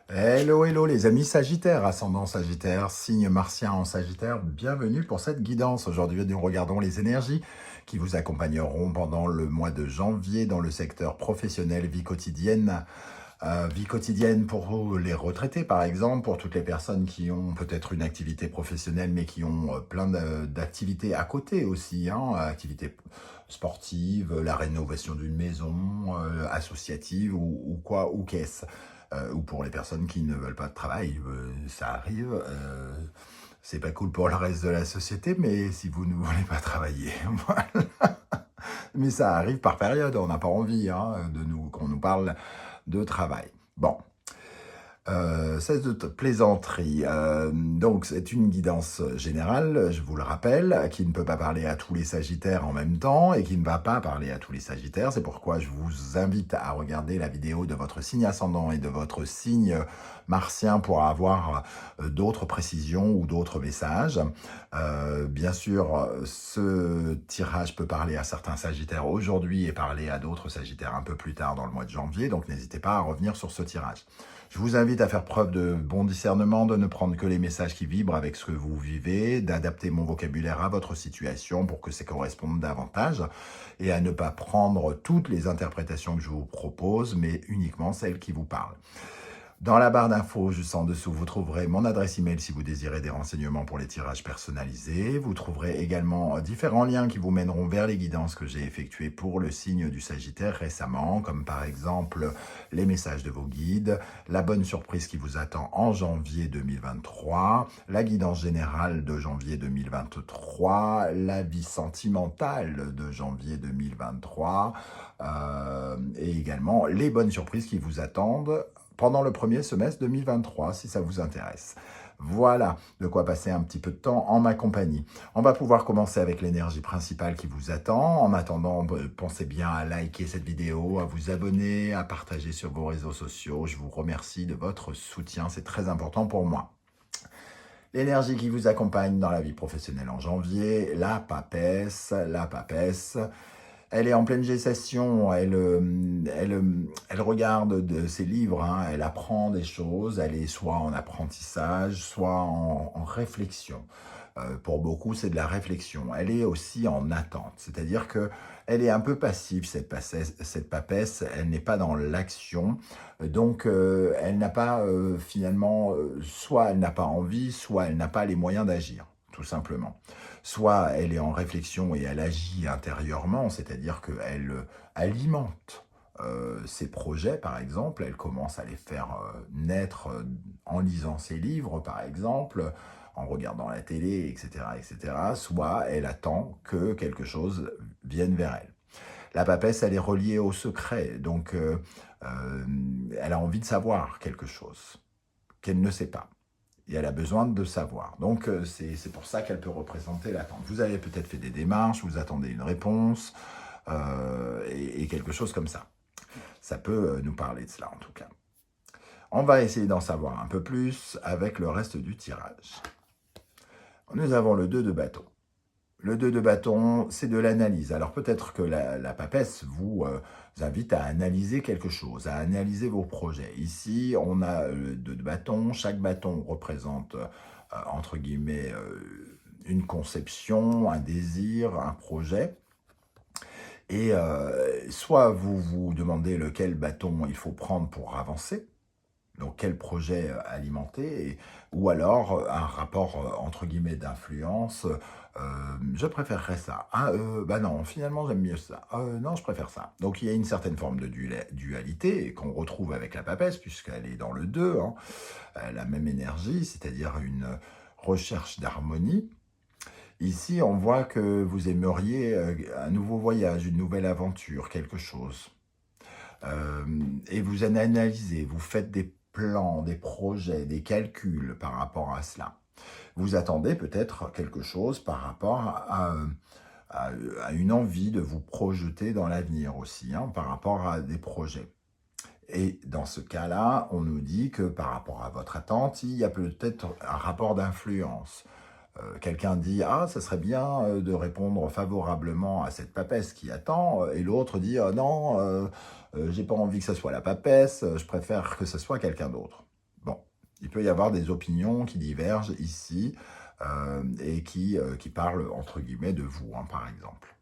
Hello, hello les amis Sagittaires, ascendant Sagittaire, signe martien en Sagittaire, bienvenue pour cette guidance. Aujourd'hui, nous regardons les énergies qui vous accompagneront pendant le mois de janvier dans le secteur professionnel, vie quotidienne. Vie quotidienne pour les retraités, par exemple, pour toutes les personnes qui ont peut-être une activité professionnelle, mais qui ont plein d'activités à côté aussi, hein, activités sportives, la rénovation d'une maison, associative ou quoi, ou qu'est-ce. Ou pour les personnes qui ne veulent pas de travail, ça arrive. C'est pas cool pour le reste de la société, mais si vous ne voulez pas travailler, voilà. Mais ça arrive par période, on n'a pas envie hein, qu'on nous parle de travail. Bon, cesse de plaisanterie. Donc, c'est une guidance générale, je vous le rappelle, qui ne peut pas parler à tous les Sagittaires en même temps et qui ne va pas parler à tous les Sagittaires. C'est pourquoi je vous invite à regarder la vidéo de votre signe ascendant et de votre signe martien pour avoir d'autres précisions ou d'autres messages. Bien sûr, ce tirage peut parler à certains Sagittaires aujourd'hui et parler à d'autres Sagittaires un peu plus tard dans le mois de janvier. Donc, n'hésitez pas à revenir sur ce tirage. Je vous invite à faire preuve de bon discernement, de ne prendre que les messages qui vibrent avec ce que vous vivez, d'adapter mon vocabulaire à votre situation pour que ça corresponde davantage, et à ne pas prendre toutes les interprétations que je vous propose, mais uniquement celles qui vous parlent. Dans la barre d'infos juste en dessous, vous trouverez mon adresse email si vous désirez des renseignements pour les tirages personnalisés. Vous trouverez également différents liens qui vous mèneront vers les guidances que j'ai effectuées pour le signe du Sagittaire récemment, comme par exemple les messages de vos guides, la bonne surprise qui vous attend en janvier 2023, la guidance générale de janvier 2023, la vie sentimentale de janvier 2023, et également les bonnes surprises qui vous attendent pendant le premier semestre 2023, si ça vous intéresse. Voilà de quoi passer un petit peu de temps en ma compagnie. On va pouvoir commencer avec l'énergie principale qui vous attend. En attendant, pensez bien à liker cette vidéo, à vous abonner, à partager sur vos réseaux sociaux. Je vous remercie de votre soutien, c'est très important pour moi. L'énergie qui vous accompagne dans la vie professionnelle en janvier, la papesse, elle est en pleine gestation, elle regarde ses livres, hein, elle apprend des choses, elle est soit en apprentissage, soit en réflexion. Pour beaucoup, c'est de la réflexion. Elle est aussi en attente, c'est-à-dire que elle est un peu passive, cette papesse, elle n'est pas dans l'action, donc elle n'a pas finalement, soit elle n'a pas envie, soit elle n'a pas les moyens d'agir, tout simplement. Soit elle est en réflexion et elle agit intérieurement, c'est-à-dire qu'elle alimente ses projets, par exemple, elle commence à les faire naître en lisant ses livres, par exemple, en regardant la télé, etc., etc., soit elle attend que quelque chose vienne vers elle. La papesse, elle est reliée au secret, donc elle a envie de savoir quelque chose qu'elle ne sait pas. Et elle a besoin de savoir. Donc, c'est pour ça qu'elle peut représenter l'attente. Vous avez peut-être fait des démarches, vous attendez une réponse, et quelque chose comme ça. Ça peut nous parler de cela, en tout cas. On va essayer d'en savoir un peu plus avec le reste du tirage. Nous avons le 2 de bâton. Le 2 de bâton, c'est de l'analyse. Alors peut-être que la papesse vous invite à analyser quelque chose, à analyser vos projets. Ici, on a le 2 de bâton. Chaque bâton représente, entre guillemets, une conception, un désir, un projet. Et soit vous vous demandez lequel bâton il faut prendre pour avancer, donc quel projet alimenter, ou alors un rapport entre guillemets d'influence, je préférerais ça. Ah, bah non, finalement j'aime mieux ça. Non, je préfère ça. Donc il y a une certaine forme de dualité qu'on retrouve avec la papesse, puisqu'elle est dans le 2, hein, la même énergie, c'est-à-dire une recherche d'harmonie. Ici, on voit que vous aimeriez un nouveau voyage, une nouvelle aventure, quelque chose. Et vous analysez, vous faites des plans, des projets, des calculs par rapport à cela. Vous attendez peut-être quelque chose par rapport à une envie de vous projeter dans l'avenir aussi, hein, par rapport à des projets. Et dans ce cas-là, on nous dit que par rapport à votre attente, il y a peut-être un rapport d'influence. Quelqu'un dit « Ah, ça serait bien de répondre favorablement à cette papesse qui attend », et l'autre dit « Non, j'ai pas envie que ce soit la papesse, je préfère que ce soit quelqu'un d'autre ». Il peut y avoir des opinions qui divergent ici et qui parlent, entre guillemets, de vous, hein, par exemple.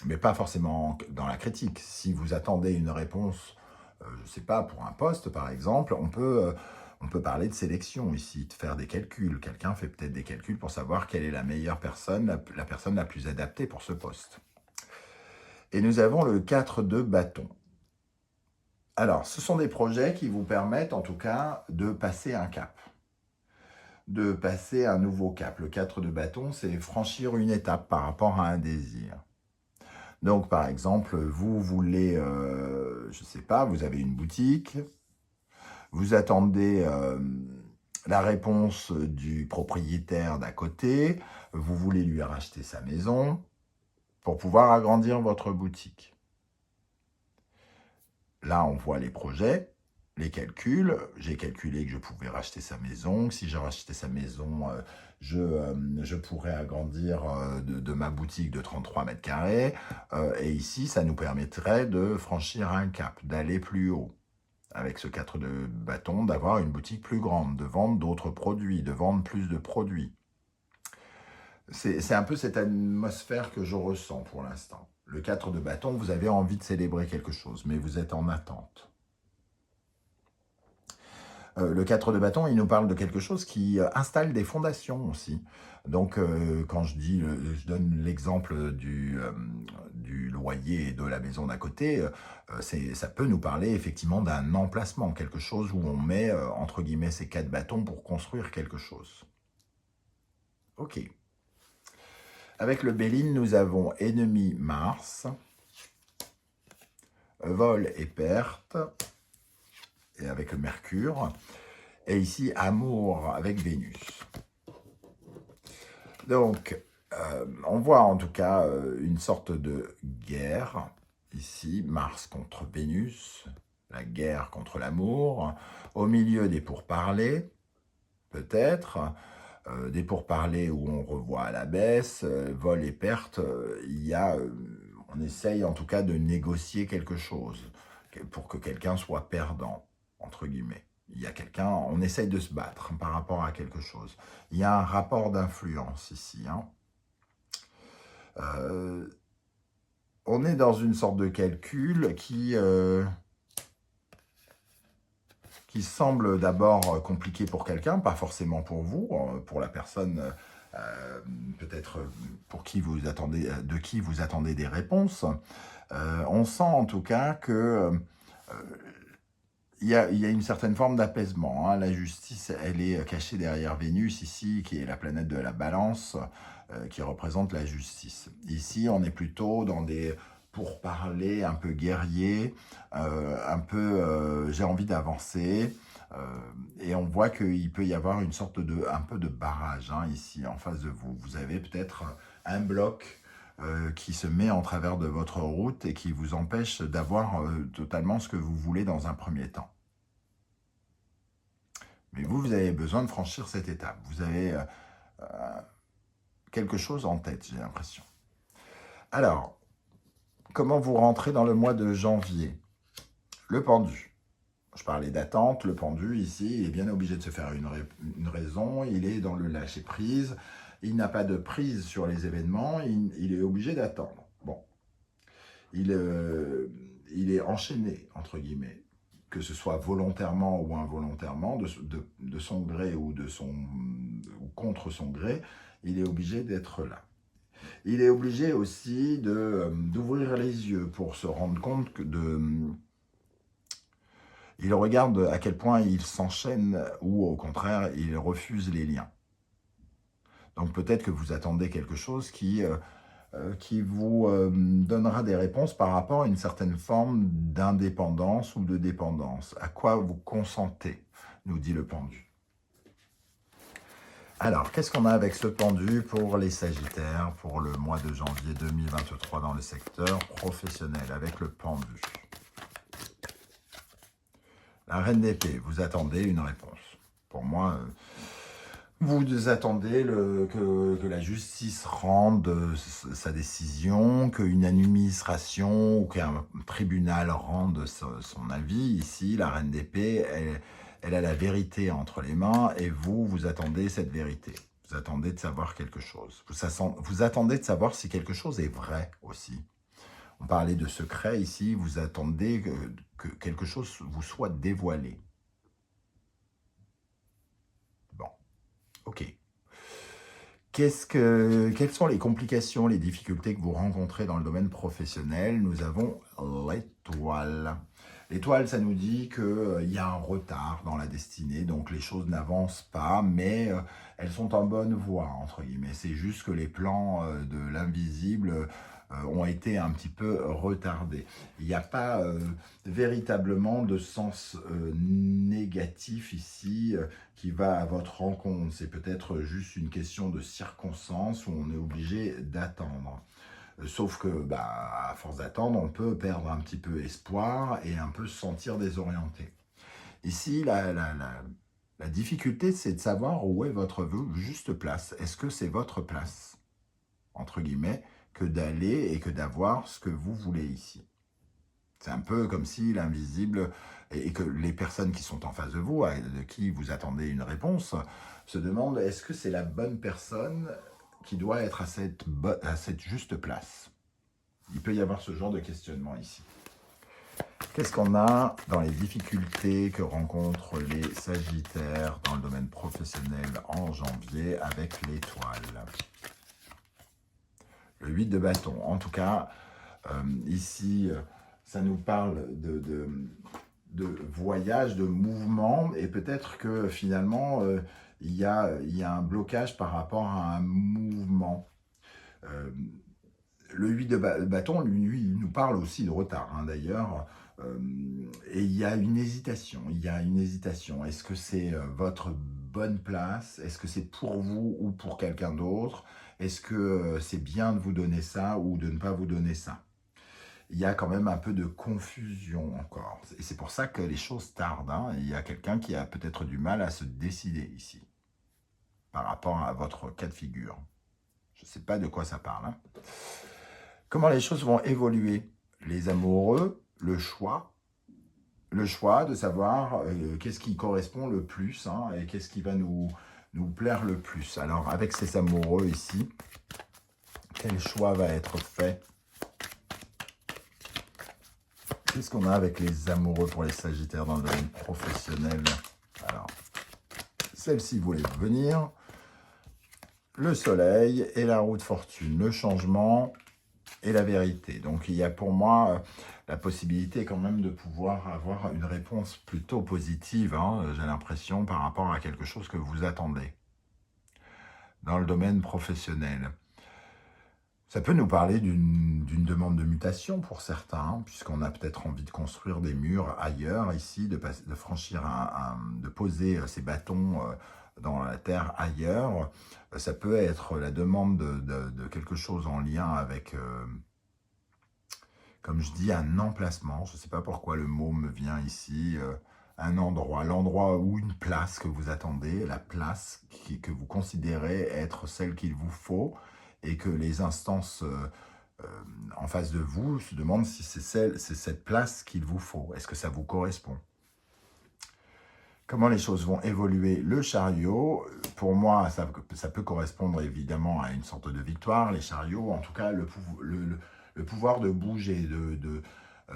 Mais pas forcément dans la critique. Si vous attendez une réponse, je ne sais pas, pour un poste, par exemple, on peut parler de sélection ici, de faire des calculs. Quelqu'un fait peut-être des calculs pour savoir quelle est la meilleure personne, la personne la plus adaptée pour ce poste. Et nous avons le 4 de bâton. Alors, ce sont des projets qui vous permettent, en tout cas, de passer un cap, de passer un nouveau cap. Le 4 de bâton, c'est franchir une étape par rapport à un désir. Donc, par exemple, vous voulez, je ne sais pas, vous avez une boutique, vous attendez la réponse du propriétaire d'à côté, vous voulez lui racheter sa maison pour pouvoir agrandir votre boutique. Là, on voit les projets, les calculs. J'ai calculé que je pouvais racheter sa maison. Si je rachetais sa maison, je pourrais agrandir de ma boutique de 33 mètres carrés. Et ici, ça nous permettrait de franchir un cap, d'aller plus haut. Avec ce 4 de bâton, d'avoir une boutique plus grande, de vendre d'autres produits, de vendre plus de produits. C'est un peu cette atmosphère que je ressens pour l'instant. Le 4 de bâton, vous avez envie de célébrer quelque chose, mais vous êtes en attente. Le 4 de bâton, il nous parle de quelque chose qui installe des fondations aussi. Donc, quand je donne l'exemple du loyer et de la maison d'à côté, ça peut nous parler effectivement d'un emplacement, quelque chose où on met, entre guillemets, ces 4 bâtons pour construire quelque chose. Ok. Avec le Béline, nous avons ennemi Mars, vol et perte, et avec le Mercure, et ici amour avec Vénus. Donc, on voit en tout cas une sorte de guerre, ici, Mars contre Vénus, la guerre contre l'amour, au milieu des pourparlers, peut-être, des pourparlers où on revoit à la baisse, vol et perte, on essaye en tout cas de négocier quelque chose pour que quelqu'un soit perdant, entre guillemets. Il y a quelqu'un, on essaye de se battre par rapport à quelque chose. Il y a un rapport d'influence ici. Hein. On est dans une sorte de calcul qui semble d'abord compliqué pour quelqu'un, pas forcément pour vous, pour la personne peut-être pour qui vous attendez, de qui vous attendez des réponses. On sent en tout cas que il y a une certaine forme d'apaisement. Hein. La justice, elle est cachée derrière Vénus ici, qui est la planète de la balance, qui représente la justice. Ici, on est plutôt dans des pourparlers un peu guerriers, j'ai envie d'avancer, et on voit qu'il peut y avoir une sorte un peu de barrage hein, ici, en face de vous. Vous avez peut-être un bloc qui se met en travers de votre route et qui vous empêche d'avoir totalement ce que vous voulez dans un premier temps. Mais vous avez besoin de franchir cette étape. Vous avez quelque chose en tête, j'ai l'impression. Alors, comment vous rentrez dans le mois de janvier? Le pendu. Je parlais d'attente, le pendu, ici, il est bien obligé de se faire une raison, il est dans le lâcher-prise, il n'a pas de prise sur les événements, il est obligé d'attendre. Bon, il est enchaîné, entre guillemets, que ce soit volontairement ou involontairement, de son gré ou contre son gré, il est obligé d'être là. Il est obligé aussi d'ouvrir les yeux pour se rendre compte il regarde à quel point il s'enchaîne ou au contraire, il refuse les liens. Donc peut-être que vous attendez quelque chose qui vous donnera des réponses par rapport à une certaine forme d'indépendance ou de dépendance. À quoi vous consentez, nous dit le pendu. Alors, qu'est-ce qu'on a avec ce pendu pour les Sagittaires pour le mois de janvier 2023 dans le secteur professionnel avec le pendu? La reine d'épée, vous attendez une réponse. Pour moi, vous attendez que la justice rende sa décision, qu'une administration ou qu'un tribunal rende son avis. Ici, la reine d'épée, elle a la vérité entre les mains et vous, vous attendez cette vérité. Vous attendez de savoir quelque chose. Vous attendez de savoir si quelque chose est vrai aussi. On parlait de secret ici, vous attendez que quelque chose vous soit dévoilé. Bon, ok. Quelles sont les complications, les difficultés que vous rencontrez dans le domaine professionnel? Nous avons l'étoile. L'étoile, ça nous dit qu'il y a un retard dans la destinée, donc les choses n'avancent pas, mais elles sont en bonne voie, entre guillemets. C'est juste que les plans de l'invisible ont été un petit peu retardés. Il n'y a pas véritablement de sens négatif ici qui va à votre rencontre. C'est peut-être juste une question de circonstances où on est obligé d'attendre. Sauf que, à force d'attendre, on peut perdre un petit peu espoir et un peu se sentir désorienté. Ici, la difficulté, c'est de savoir où est votre juste place. Est-ce que c'est votre place, entre guillemets, que d'aller et que d'avoir ce que vous voulez ici? C'est un peu comme si l'invisible et que les personnes qui sont en face de vous, de qui vous attendez une réponse, se demandent est-ce que c'est la bonne personne qui doit être à cette juste place? Il peut y avoir ce genre de questionnement ici. Qu'est-ce qu'on a dans les difficultés que rencontrent les Sagittaires dans le domaine professionnel en janvier avec l'étoile? Le 8 de bâton. En tout cas, ici, ça nous parle de voyage, de mouvement, et peut-être que finalement, il y a un blocage par rapport à un mouvement. Le 8 de bâton, lui, il nous parle aussi de retard, d'ailleurs, et il y a une hésitation, Est-ce que c'est votre bonne place? Est-ce que c'est pour vous ou pour quelqu'un d'autre? Est-ce que c'est bien de vous donner ça ou de ne pas vous donner ça? Il y a quand même un peu de confusion encore. Et c'est pour ça que les choses tardent. Il y a quelqu'un qui a peut-être du mal à se décider ici, par rapport à votre cas de figure. Je ne sais pas de quoi ça parle. Comment les choses vont évoluer? Les amoureux, le choix de savoir qu'est-ce qui correspond le plus et qu'est-ce qui va nous plaire le plus. Alors, avec ces amoureux ici, quel choix va être fait? Qu'est-ce qu'on a avec les amoureux pour les Sagittaires dans le domaine professionnel? Alors, celle-ci voulait venir. Le soleil et la roue de fortune, le changement et la vérité. Donc, il y a pour moi la possibilité quand même de pouvoir avoir une réponse plutôt positive, j'ai l'impression, par rapport à quelque chose que vous attendez dans le domaine professionnel. Ça peut nous parler d'une demande de mutation pour certains, puisqu'on a peut-être envie de construire des murs ailleurs, ici, de franchir de poser ses bâtons dans la terre ailleurs. Ça peut être la demande de quelque chose en lien avec, comme je dis, un emplacement. Je ne sais pas pourquoi le mot me vient ici. Un endroit, l'endroit ou une place que vous attendez, la place que vous considérez être celle qu'il vous faut, et que les instances en face de vous se demandent si c'est cette place qu'il vous faut. Est-ce que ça vous correspond? Comment les choses vont évoluer? Le chariot, pour moi, ça peut correspondre évidemment à une sorte de victoire. Les chariots, en tout cas, le pouvoir de bouger,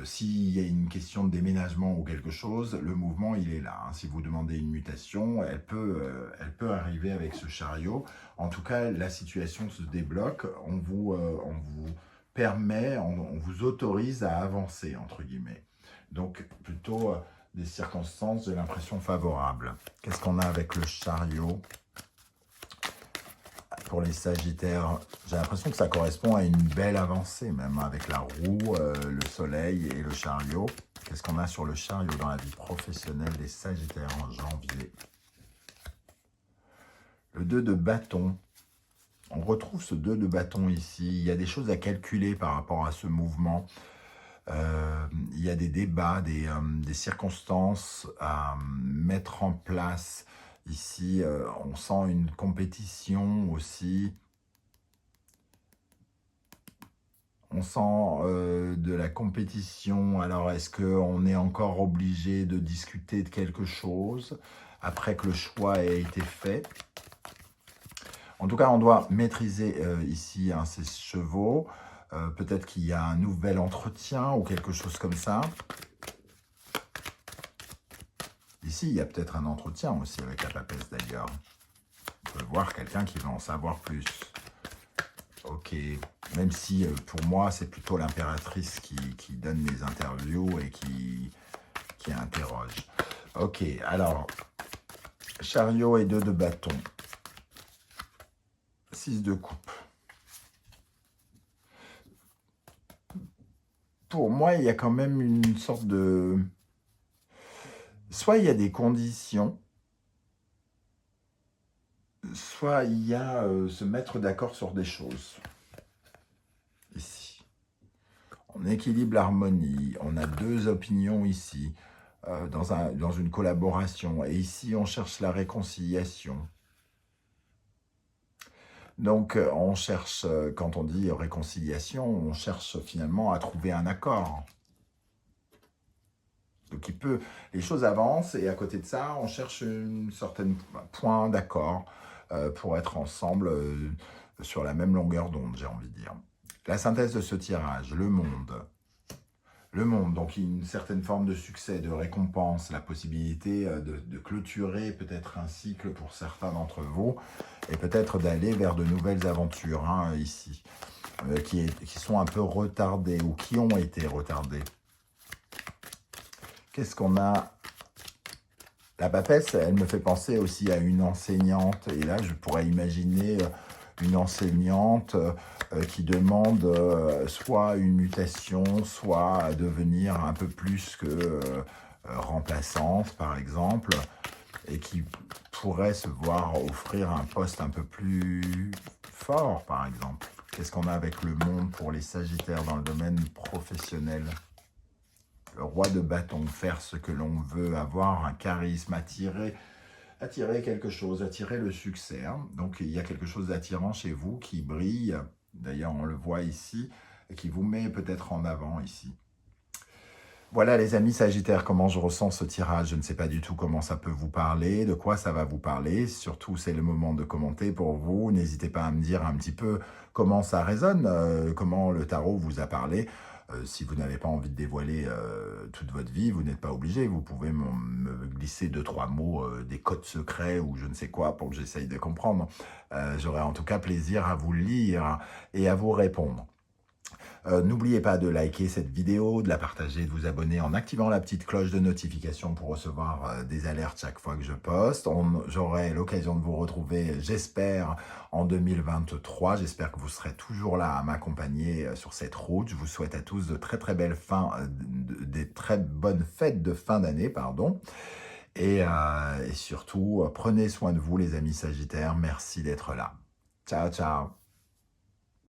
s'il y a une question de déménagement ou quelque chose, le mouvement, il est là. Si vous demandez une mutation, elle peut arriver avec ce chariot. En tout cas, la situation se débloque. On vous permet, on vous autorise à avancer, entre guillemets. Donc, plutôt des circonstances, j'ai l'impression, favorables. Qu'est-ce qu'on a avec le chariot? Pour les Sagittaires, j'ai l'impression que ça correspond à une belle avancée, même avec la roue, le soleil et le chariot. Qu'est-ce qu'on a sur le chariot dans la vie professionnelle des Sagittaires en janvier? Le 2 de bâton. On retrouve ce 2 de bâton ici. Il y a des choses à calculer par rapport à ce mouvement. Il y a des débats, des circonstances à mettre en place. Ici, on sent une compétition aussi. On sent de la compétition. Alors, est-ce qu'on est encore obligé de discuter de quelque chose après que le choix ait été fait? En tout cas, on doit maîtriser ici hein, ces chevaux. Peut-être qu'il y a un nouvel entretien ou quelque chose comme ça. Ici, il y a peut-être un entretien aussi avec la papesse d'ailleurs. On peut voir quelqu'un qui va en savoir plus. Ok, même si pour moi, c'est plutôt l'impératrice qui donne les interviews et qui interroge. Ok, alors, chariot et 2 de bâton. 6 de coupe. Pour moi, il y a quand même une sorte de... Soit il y a des conditions, soit il y a se mettre d'accord sur des choses. Ici. On équilibre l'harmonie, on a 2 opinions ici, dans une collaboration. Et ici, on cherche la réconciliation. Donc, on cherche, quand on dit réconciliation, on cherche finalement à trouver un accord. Donc, les choses avancent et à côté de ça, on cherche un certain point d'accord pour être ensemble sur la même longueur d'onde, j'ai envie de dire. La synthèse de ce tirage, le monde. Le monde, donc une certaine forme de succès, de récompense, la possibilité de clôturer peut-être un cycle pour certains d'entre vous et peut-être d'aller vers de nouvelles aventures hein, ici, qui sont un peu retardées ou qui ont été retardées. Qu'est-ce qu'on a? La papesse, elle me fait penser aussi à une enseignante et là je pourrais imaginer une enseignante qui demande soit une mutation, soit à devenir un peu plus que remplaçante, par exemple, et qui pourrait se voir offrir un poste un peu plus fort, par exemple. Qu'est-ce qu'on a avec le monde pour les Sagittaires dans le domaine professionnel? Le roi de bâton, faire ce que l'on veut, avoir un charisme, attirer quelque chose, attirer le succès. Hein. Donc, il y a quelque chose d'attirant chez vous qui brille. D'ailleurs, on le voit ici, et qui vous met peut-être en avant ici. Voilà les amis Sagittaires, comment je ressens ce tirage. Je ne sais pas du tout comment ça peut vous parler, de quoi ça va vous parler. Surtout, c'est le moment de commenter pour vous. N'hésitez pas à me dire un petit peu comment ça résonne, comment le tarot vous a parlé. Si vous n'avez pas envie de dévoiler toute votre vie, vous n'êtes pas obligé. Vous pouvez me glisser 2-3 mots, des codes secrets ou je ne sais quoi pour que j'essaye de comprendre. J'aurai en tout cas plaisir à vous lire et à vous répondre. N'oubliez pas de liker cette vidéo, de la partager, de vous abonner en activant la petite cloche de notification pour recevoir des alertes chaque fois que je poste. J'aurai l'occasion de vous retrouver, j'espère, en 2023. J'espère que vous serez toujours là à m'accompagner sur cette route. Je vous souhaite à tous de très très belles des très bonnes fêtes de fin d'année, pardon. Et surtout, prenez soin de vous les amis Sagittaires. Merci d'être là. Ciao, ciao.